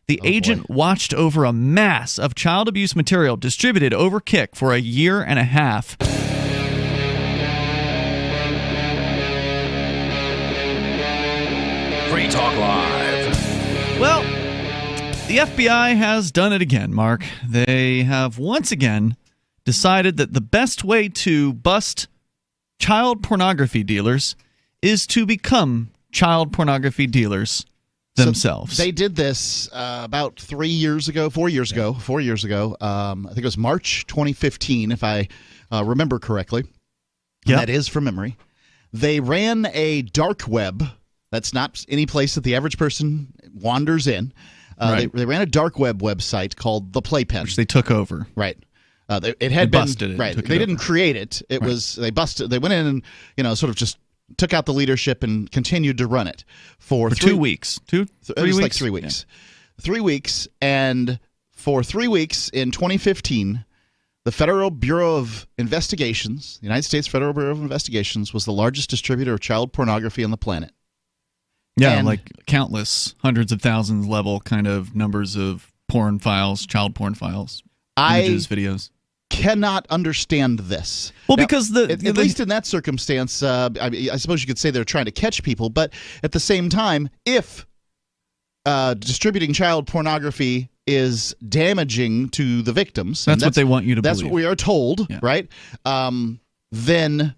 The agent watched over a mass of child abuse material distributed over Kik for a year and a half. Free Talk Live. Well, the FBI has done it again, Mark. They have once again decided that the best way to bust child pornography dealers is to become child pornography dealers themselves. So they did this about 4 years ago. I think it was March 2015, if I remember correctly. Yep. That is from memory. They ran a dark web. That's not any place that the average person wanders in. Right. They ran a dark web website called The Playpen, which they took over. Right. It had been busted it. Right. Took They it didn't over. create it. It was they busted. They went in and sort of just took out the leadership and continued to run it for 2 weeks. Three it was weeks? like 3 weeks. Yeah. 3 weeks, and for 3 weeks in 2015, the Federal Bureau of Investigations, the United States Federal Bureau of Investigations, was the largest distributor of child pornography on the planet. Yeah, And- like countless, hundreds of thousands level kind of numbers of porn files, child porn files, images, videos. Cannot understand this. Well, Now, because at least in that circumstance, I suppose you could say they're trying to catch people, but at the same time, if distributing child pornography is damaging to the victims, That's what they want you to That's believe. what we are told, Yeah. right? Then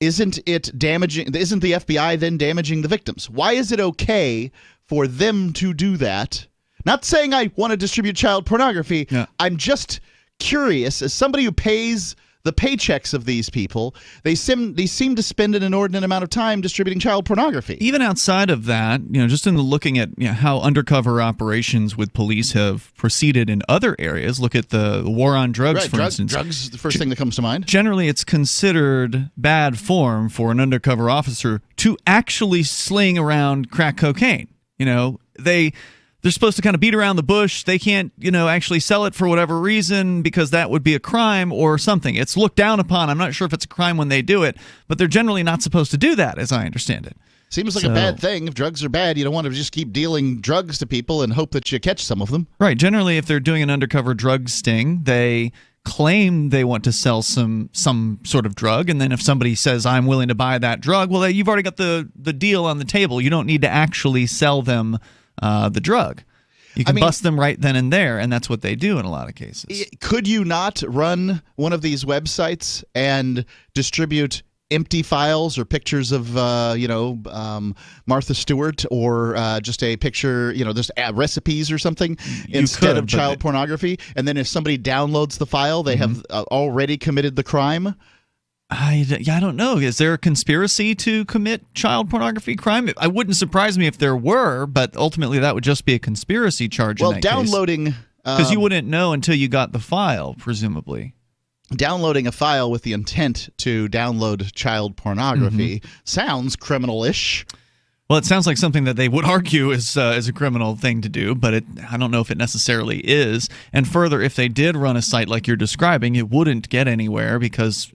isn't it damaging? Isn't the FBI then damaging the victims? Why is it okay for them to do that? Not saying I want to distribute child pornography. Yeah. I'm just curious, as somebody who pays the paychecks of these people, they seem to spend an inordinate amount of time distributing child pornography. Even outside of that, just in the looking at how undercover operations with police have proceeded in other areas, look at the war on drugs, Right, for instance. drugs is the first thing that comes to mind. Generally, it's considered bad form for an undercover officer to actually sling around crack cocaine. They're supposed to kind of beat around the bush. They can't, actually sell it for whatever reason because that would be a crime or something. It's looked down upon. I'm not sure if it's a crime when they do it, but they're generally not supposed to do that, as I understand it. Seems like a bad thing. If drugs are bad, you don't want to just keep dealing drugs to people and hope that you catch some of them. Right. Generally, if they're doing an undercover drug sting, they claim they want to sell some sort of drug, and then if somebody says, I'm willing to buy that drug, well, you've already got the deal on the table. You don't need to actually sell them the drug. You can bust them right then and there, and that's what they do in a lot of cases. Could you not run one of these websites and distribute empty files or pictures of, Martha Stewart or just a picture, just recipes or something instead of child pornography? And then if somebody downloads the file, they have already committed the crime? I don't know. Is there a conspiracy to commit child pornography crime? It wouldn't surprise me if there were, but ultimately that would just be a conspiracy charge. Well, in that downloading because you wouldn't know until you got the file, presumably. Downloading a file with the intent to download child pornography sounds criminal-ish. Well, it sounds like something that they would argue is a criminal thing to do, but I don't know if it necessarily is. And further, if they did run a site like you're describing, it wouldn't get anywhere because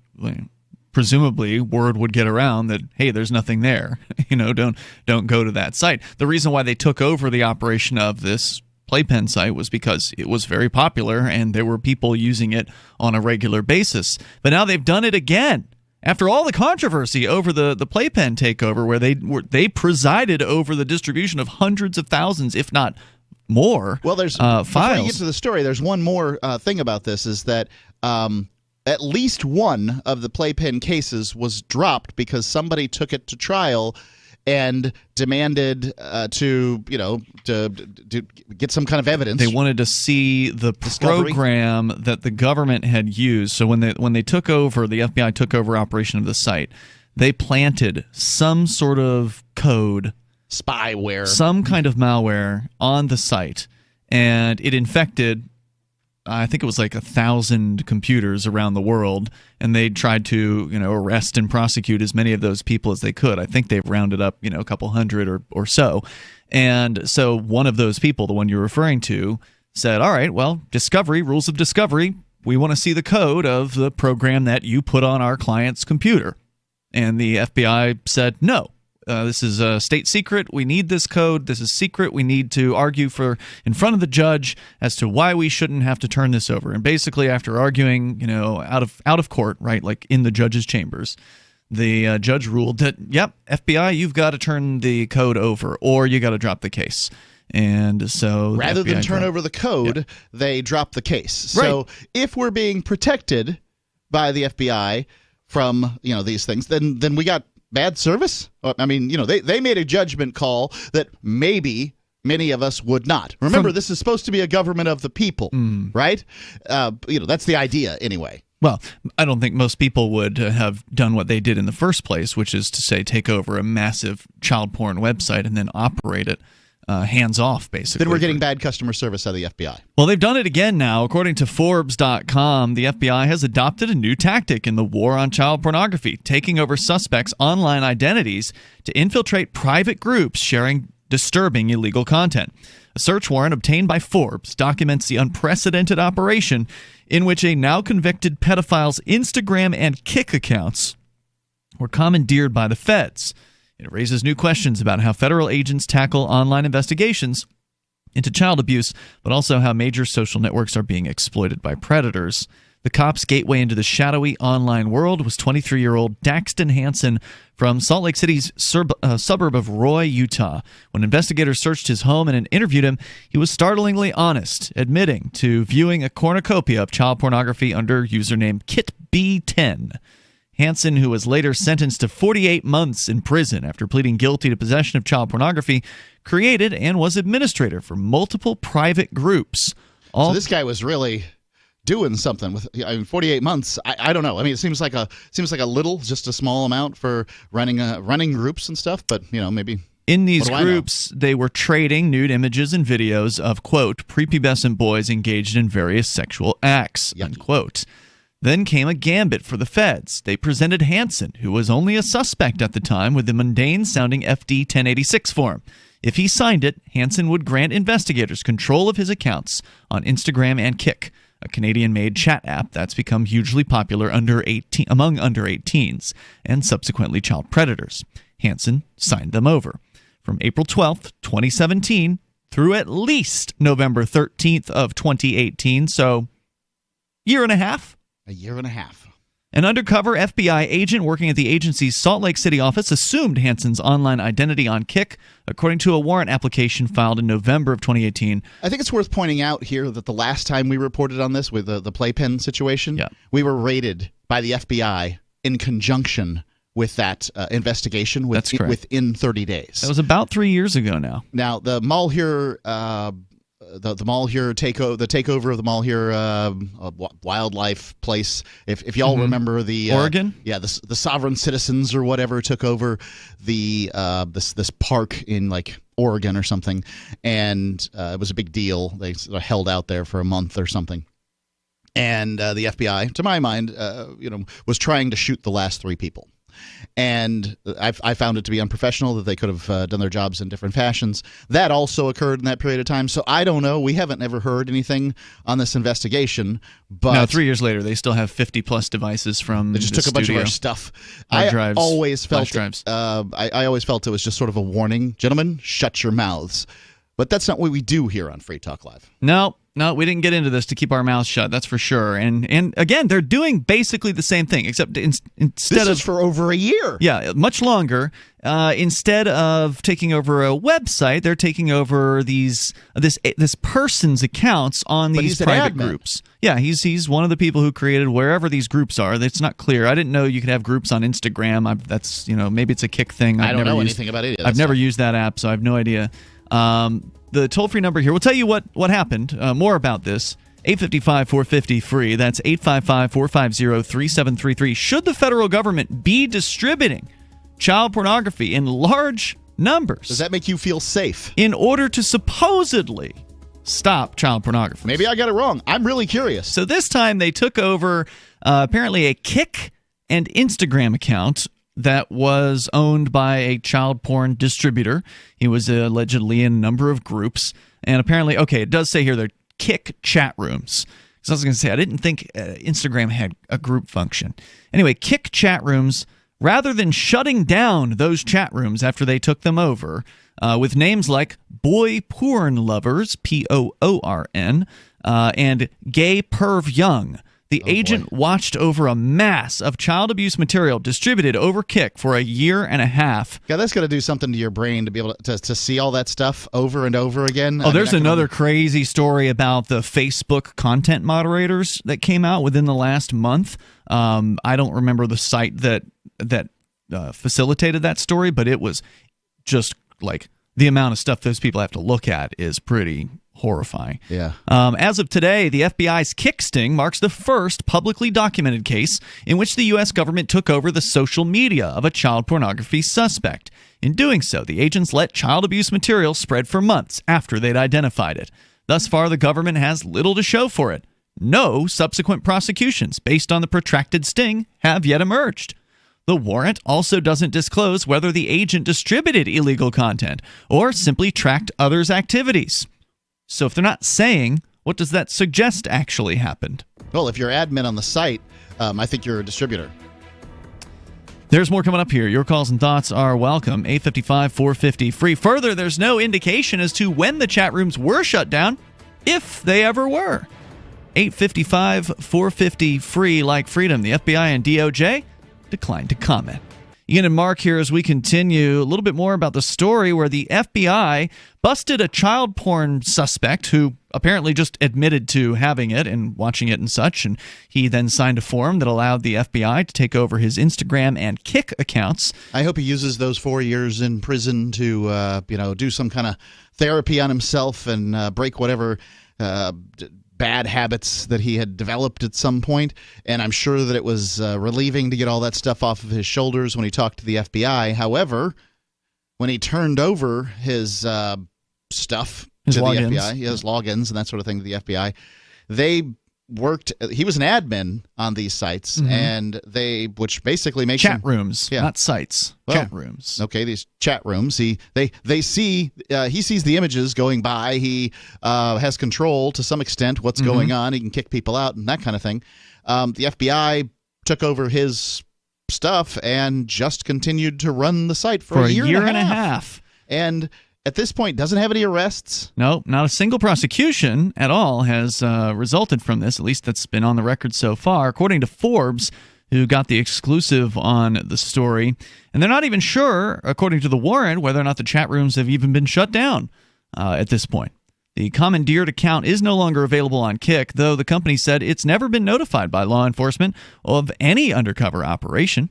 presumably word would get around that, hey, there's nothing there. Don't go to that site. The reason why they took over the operation of this Playpen site was because it was very popular and there were people using it on a regular basis. But now they've done it again. After all the controversy over the Playpen takeover, where they presided over the distribution of hundreds of thousands, if not more, files. Before you get to the story, there's one more thing about this, is that at least one of the Playpen cases was dropped because somebody took it to trial and demanded to get some kind of evidence. They wanted to see the program that the government had used. So when they took over, the FBI took over operation of the site, they planted some sort of code, spyware, some kind of malware on the site, and it infected, I think it was like 1,000 computers around the world, and they tried to arrest and prosecute as many of those people as they could. I think they've rounded up a couple hundred or so. And so one of those people, the one you're referring to, said, all right, well, rules of discovery, we want to see the code of the program that you put on our client's computer. And the FBI said no. this is a state secret. We need this code. This is secret. We need to argue in front of the judge as to why we shouldn't have to turn this over. And basically, after arguing, out of court, right, like in the judge's chambers, the judge ruled that, yep, FBI, you've got to turn the code over, or you got to drop the case. And so rather than turn over the code, they drop the case. Right. So if we're being protected by the FBI from these things, then we got bad service. I mean, they made a judgment call that maybe many of us would not. Remember, this is supposed to be a government of the people, right? That's the idea anyway. Well, I don't think most people would have done what they did in the first place, which is to say take over a massive child porn website and then operate it hands off, basically. Then we're getting bad customer service out of the FBI. Well, they've done it again now. According to Forbes.com, the FBI has adopted a new tactic in the war on child pornography, taking over suspects' online identities to infiltrate private groups sharing disturbing illegal content. A search warrant obtained by Forbes documents the unprecedented operation in which a now convicted pedophile's Instagram and Kik accounts were commandeered by the feds. It raises new questions about how federal agents tackle online investigations into child abuse, but also how major social networks are being exploited by predators. The cops' gateway into the shadowy online world was 23-year-old Daxton Hansen from Salt Lake City's suburb of Roy, Utah. When investigators searched his home and interviewed him, he was startlingly honest, admitting to viewing a cornucopia of child pornography under username KitB10. Hansen, who was later sentenced to 48 months in prison after pleading guilty to possession of child pornography, created and was administrator for multiple private groups. So this guy was really doing something with 48 months. I don't know. I mean, it seems like a little, just a small amount for running groups and stuff. But maybe in these groups, they were trading nude images and videos of, quote, prepubescent boys engaged in various sexual acts, unquote. Then came a gambit for the feds. They presented Hansen, who was only a suspect at the time, with the mundane-sounding FD 1086 form. If he signed it, Hansen would grant investigators control of his accounts on Instagram and Kik, a Canadian-made chat app that's become hugely popular among under 18s and subsequently child predators. Hansen signed them over. From April 12th, 2017, through at least November 13th of 2018, so year and a half. A year and a half. An undercover FBI agent working at the agency's Salt Lake City office assumed Hansen's online identity on Kik, according to a warrant application filed in November of 2018. I think it's worth pointing out here that the last time we reported on this with the playpen situation, we were raided by the FBI in conjunction with that investigation within 30 days. That was about 3 years ago now. Now, the Malheur the Malheur takeover of the Malheur wildlife place. If y'all remember the Oregon, the sovereign citizens or whatever took over the this park in like Oregon or something, and it was a big deal. They sort of held out there for a month or something, and the FBI, to my mind, was trying to shoot the last three people. And I found it to be unprofessional that they could have done their jobs in different fashions. That also occurred in that period of time. So I don't know. We haven't ever heard anything on this investigation. But now, 3 years later, they still have 50-plus devices from they just took a bunch of our stuff. I always felt it was just sort of a warning. Gentlemen, shut your mouths. But that's not what we do here on Free Talk Live. No, we didn't get into this to keep our mouths shut. That's for sure. And again, they're doing basically the same thing, except instead this is for over a year. Yeah, much longer. Instead of taking over a website, they're taking over this person's accounts on these private groups. Yeah, he's one of the people who created wherever these groups are. It's not clear. I didn't know you could have groups on Instagram. That's maybe it's a Kik thing. I don't know anything about it. I've never used that app, so I have no idea. The toll-free number here, we'll tell you what happened, more about this, 855-450-FREE. That's 855-450-3733. Should the federal government be distributing child pornography in large numbers? Does that make you feel safe? In order to supposedly stop child pornography. Maybe I got it wrong. I'm really curious. So this time they took over apparently a Kik and Instagram account that was owned by a child porn distributor. He was allegedly in a number of groups. And apparently, it does say here they're Kik chat rooms. So I was going to say, I didn't think Instagram had a group function. Anyway, Kik chat rooms rather than shutting down those chat rooms after they took them over, with names like Boy Porn Lovers, P-O-O-R-N, and Gay Perv Young, the agent watched over a mass of child abuse material distributed over Kik for a year and a half. Yeah, that's going to do something to your brain to be able to see all that stuff over and over again. Oh, there's another crazy story about the Facebook content moderators that came out within the last month. I don't remember the site that facilitated that story, but it was just like the amount of stuff those people have to look at is pretty horrifying. Yeah. As of today, the FBI's Kik sting marks the first publicly documented case in which the U.S. government took over the social media of a child pornography suspect. In doing so, the agents let child abuse material spread for months after they'd identified it. Thus far, the government has little to show for it. No subsequent prosecutions based on the protracted sting have yet emerged. The warrant also doesn't disclose whether the agent distributed illegal content or simply tracked others' activities. So if they're not saying, what does that suggest actually happened? Well, if you're admin on the site, I think you're a distributor. There's more coming up here. Your calls and thoughts are welcome. 855-450-FREE. Further, there's no indication as to when the chat rooms were shut down, if they ever were. 855-450-FREE, like freedom. The FBI and DOJ declined to comment. Ian and Mark here as we continue a little bit more about the story where the FBI busted a child porn suspect who apparently just admitted to having it and watching it and such, and he then signed a form that allowed the FBI to take over his Instagram and Kik accounts. I hope he uses those 4 years in prison to do some kind of therapy on himself and break whatever bad habits that he had developed at some point, and I'm sure that it was relieving to get all that stuff off of his shoulders when he talked to the FBI. However, when he turned over his stuff to the FBI, his logins and that sort of thing to the FBI, he was an admin on these sites, and which basically makes chat rooms, not sites. Well, chat rooms. Okay, these chat rooms. He sees the images going by. He has control to some extent what's going on. He can kick people out and that kind of thing. The FBI took over his stuff and just continued to run the site for a year and a half. And at this point, doesn't have any arrests? No, not a single prosecution at all has resulted from this, at least that's been on the record so far, according to Forbes, who got the exclusive on the story. And they're not even sure, according to the warrant, whether or not the chat rooms have even been shut down at this point. The commandeered account is no longer available on Kik, though the company said it's never been notified by law enforcement of any undercover operation.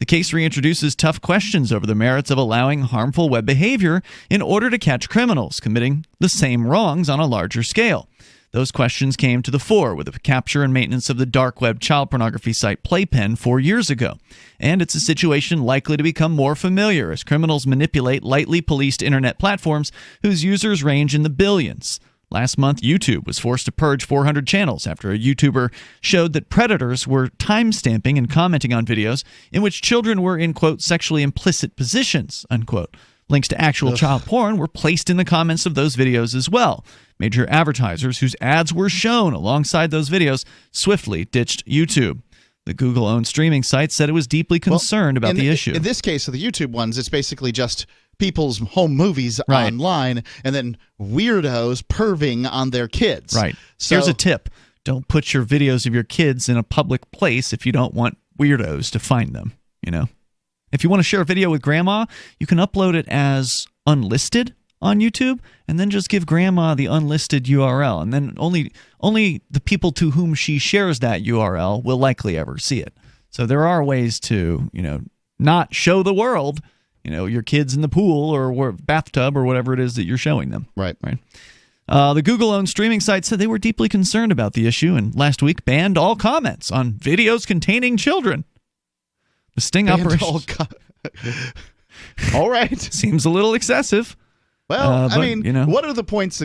The case reintroduces tough questions over the merits of allowing harmful web behavior in order to catch criminals committing the same wrongs on a larger scale. Those questions came to the fore with the capture and maintenance of the dark web child pornography site Playpen 4 years ago. And it's a situation likely to become more familiar as criminals manipulate lightly policed internet platforms whose users range in the billions. Last month, YouTube was forced to purge 400 channels after a YouTuber showed that predators were timestamping and commenting on videos in which children were in, quote, sexually implicit positions, unquote. Links to actual child porn were placed in the comments of those videos as well. Major advertisers whose ads were shown alongside those videos swiftly ditched YouTube. The Google-owned streaming site said it was deeply concerned about the issue. In this case of the YouTube ones, it's basically just people's home movies online and then weirdos perving on their kids. Right. So, here's a tip. Don't put your videos of your kids in a public place if you don't want weirdos to find them, If you want to share a video with grandma, you can upload it as unlisted on YouTube and then just give grandma the unlisted URL. And then only the people to whom she shares that URL will likely ever see it. So there are ways to, not show the world, your kids in the pool or bathtub or whatever it is that you're showing them. Right. The Google-owned streaming site said they were deeply concerned about the issue and last week banned all comments on videos containing children. The sting operation... All right. Seems a little excessive. Well, what are the points?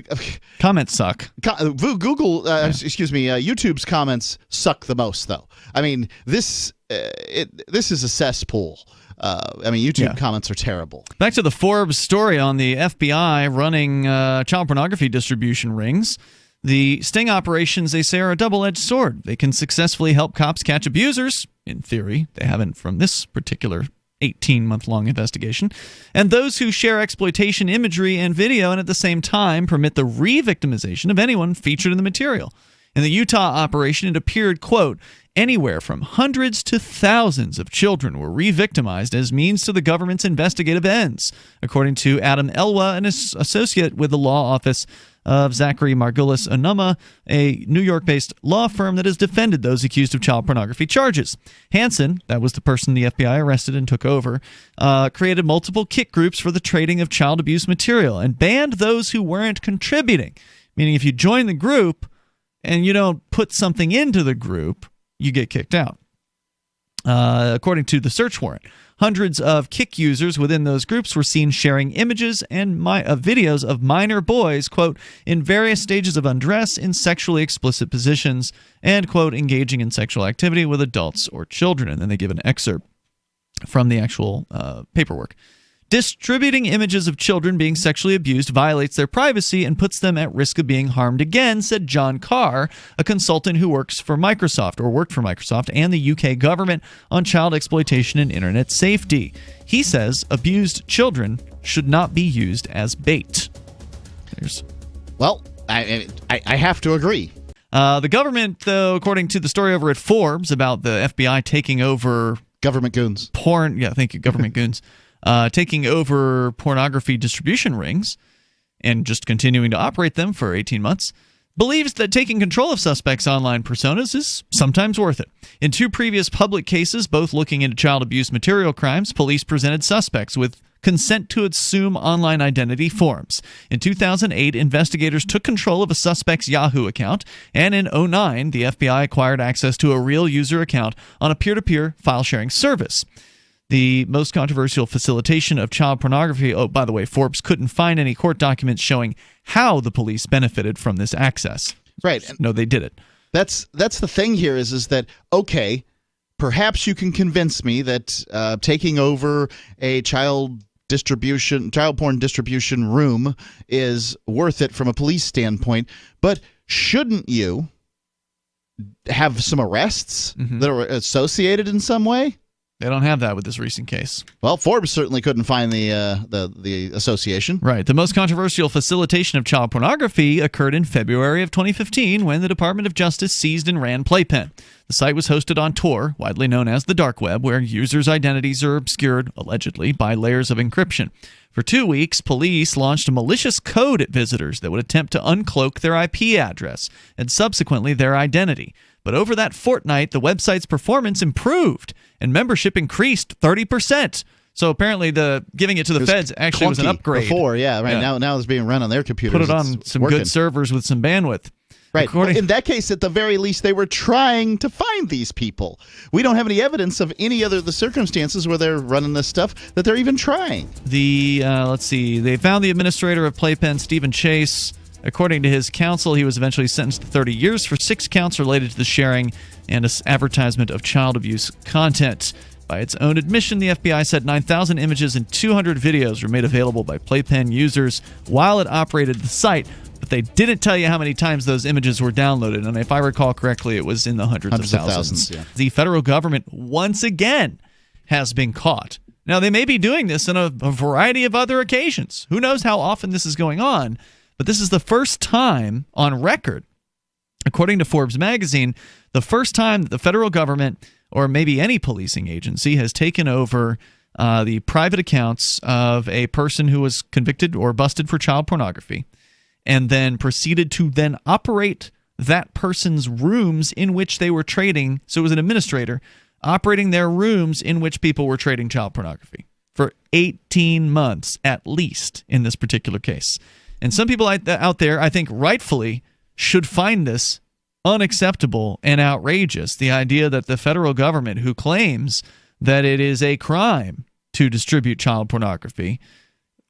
Comments suck. YouTube's comments suck the most, though. I mean, this is a cesspool. YouTube comments are terrible. Back to the Forbes story on the FBI running child pornography distribution rings. The sting operations, they say, are a double-edged sword. They can successfully help cops catch abusers. In theory, they haven't from this particular 18-month-long investigation, and those who share exploitation imagery and video and at the same time permit the re-victimization of anyone featured in the material. In the Utah operation, it appeared, quote, anywhere from hundreds to thousands of children were re-victimized as means to the government's investigative ends, according to Adam Elwa, an associate with the law office of Zachary Margulis Onuma, a New York-based law firm that has defended those accused of child pornography charges. Hansen, that was the person the FBI arrested and took over, created multiple kick groups for the trading of child abuse material and banned those who weren't contributing, meaning if you join the group and you don't put something into the group, you get kicked out. According to the search warrant, hundreds of Kick users within those groups were seen sharing images and videos of minor boys, quote, in various stages of undress in sexually explicit positions and, quote, engaging in sexual activity with adults or children. And then they give an excerpt from the actual paperwork. Distributing images of children being sexually abused violates their privacy and puts them at risk of being harmed again, said John Carr, a consultant who worked for Microsoft and the UK government on child exploitation and internet safety. He says abused children should not be used as bait. Well, I have to agree. The government, though, according to the story over at Forbes about the FBI taking over government goons. Thank you, government goons. Taking over pornography distribution rings and just continuing to operate them for 18 months, believes that taking control of suspects' online personas is sometimes worth it. In two previous public cases, both looking into child abuse material crimes, police presented suspects with consent to assume online identity forms. In 2008, investigators took control of a suspect's Yahoo account, and in 2009, the FBI acquired access to a real user account on a peer-to-peer file-sharing service. The most controversial facilitation of child pornography. Oh, by the way, Forbes couldn't find any court documents showing how the police benefited from this access. Right. No, they did it. That's the thing here is that, okay, perhaps you can convince me that taking over a child porn distribution room is worth it from a police standpoint, but shouldn't you have some arrests that are associated in some way? They don't have that with this recent case. Well, Forbes certainly couldn't find the association. Right. The most controversial facilitation of child pornography occurred in February of 2015 when the Department of Justice seized and ran Playpen. The site was hosted on Tor, widely known as the dark web, where users' identities are obscured, allegedly, by layers of encryption. For 2 weeks, police launched a malicious code at visitors that would attempt to uncloak their IP address and subsequently their identity. But over that fortnight, the website's performance improved and membership increased 30%. So apparently the giving it to the feds actually was an upgrade. Before, yeah, right. Yeah. Now it's being run on their computers. Put it on some good servers with some bandwidth. Right. Well, in that case, at the very least, they were trying to find these people. We don't have any evidence of any other the circumstances where they're running this stuff that they're even trying. Let's see. They found the administrator of Playpen, Stephen Chase. According to his counsel, he was eventually sentenced to 30 years for 6 counts related to the sharing and advertisement of child abuse content. By its own admission, the FBI said 9,000 images and 200 videos were made available by Playpen users while it operated the site, but they didn't tell you how many times those images were downloaded, and if I recall correctly, it was in the hundreds of thousands. Yeah. The federal government, once again, has been caught. Now, they may be doing this on a variety of other occasions. Who knows how often this is going on? But this is the first time on record, according to Forbes magazine, the first time that the federal government or maybe any policing agency has taken over the private accounts of a person who was convicted or busted for child pornography and then proceeded to then operate that person's rooms in which they were trading. So it was an administrator operating their rooms in which people were trading child pornography for 18 months at least in this particular case. And some people out there, I think rightfully, should find this unacceptable and outrageous. The idea that the federal government, who claims that it is a crime to distribute child pornography,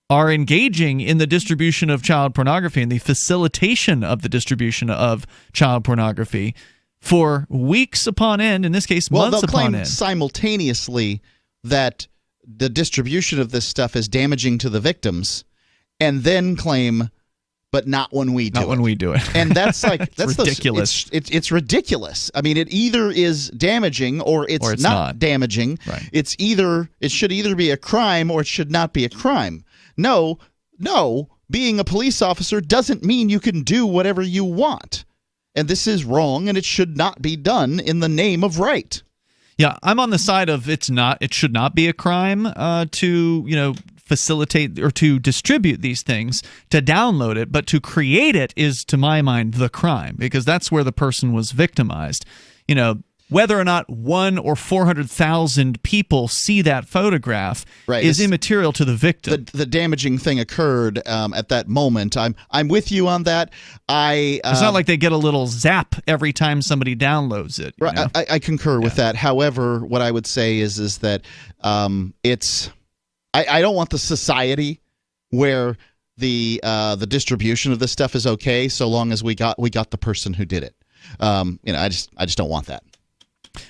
are engaging in the distribution of child pornography and the facilitation of the distribution of child pornography for weeks upon end, in this case, months upon end. They'll claim simultaneously that the distribution of this stuff is damaging to the victims, and then claim but not when we do it. Not when we do it. And that's like that's ridiculous. It's ridiculous. I mean, it either is damaging or it's not damaging. Right. It should either be a crime or it should not be a crime. No, being a police officer doesn't mean you can do whatever you want. And this is wrong, and it should not be done in the name of right. Yeah, I'm on the side of it should not be a crime to, facilitate or to distribute these things, to download it, but to create it is, to my mind, the crime, because that's where the person was victimized. Whether or not 1 or 400,000 people see that photograph is immaterial to the victim. The damaging thing occurred at that moment. I'm with you on that. It's not like they get a little zap every time somebody downloads it. Right, I concur with that. However, what I would say is that I don't want the society where the distribution of this stuff is okay so long as we got the person who did it. I just don't want that.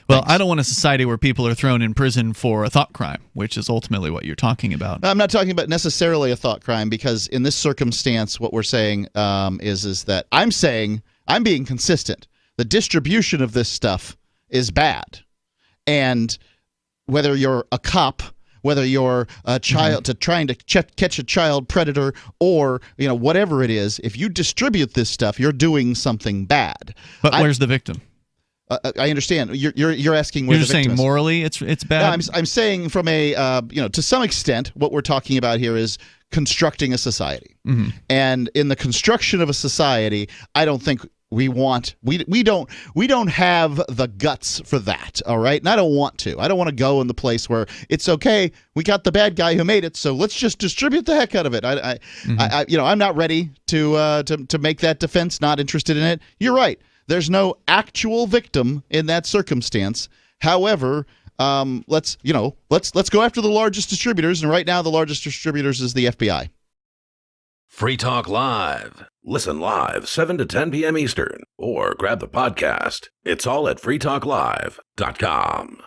Well, I don't want a society where people are thrown in prison for a thought crime, which is ultimately what you're talking about. I'm not talking about necessarily a thought crime, because in this circumstance, what we're saying is that I'm being consistent. The distribution of this stuff is bad, and whether you're a cop, whether you're a child trying to catch a child predator, or whatever it is, if you distribute this stuff, you're doing something bad. But where's the victim? I understand. You're asking where you're the victim saying is. Morally it's bad. No, I'm saying from a to some extent, what we're talking about here is constructing a society, and in the construction of a society, I don't think we don't have the guts for that. All right, and I don't want to. I don't want to go in the place where it's okay. We got the bad guy who made it, so let's just distribute the heck out of it. I'm not ready to make that defense. Not interested in it. You're right. There's no actual victim in that circumstance. However, let's go after the largest distributors, and right now the largest distributors is the FBI. Free Talk Live. Listen live 7 to 10 p.m. Eastern, or grab the podcast. It's all at freetalklive.com.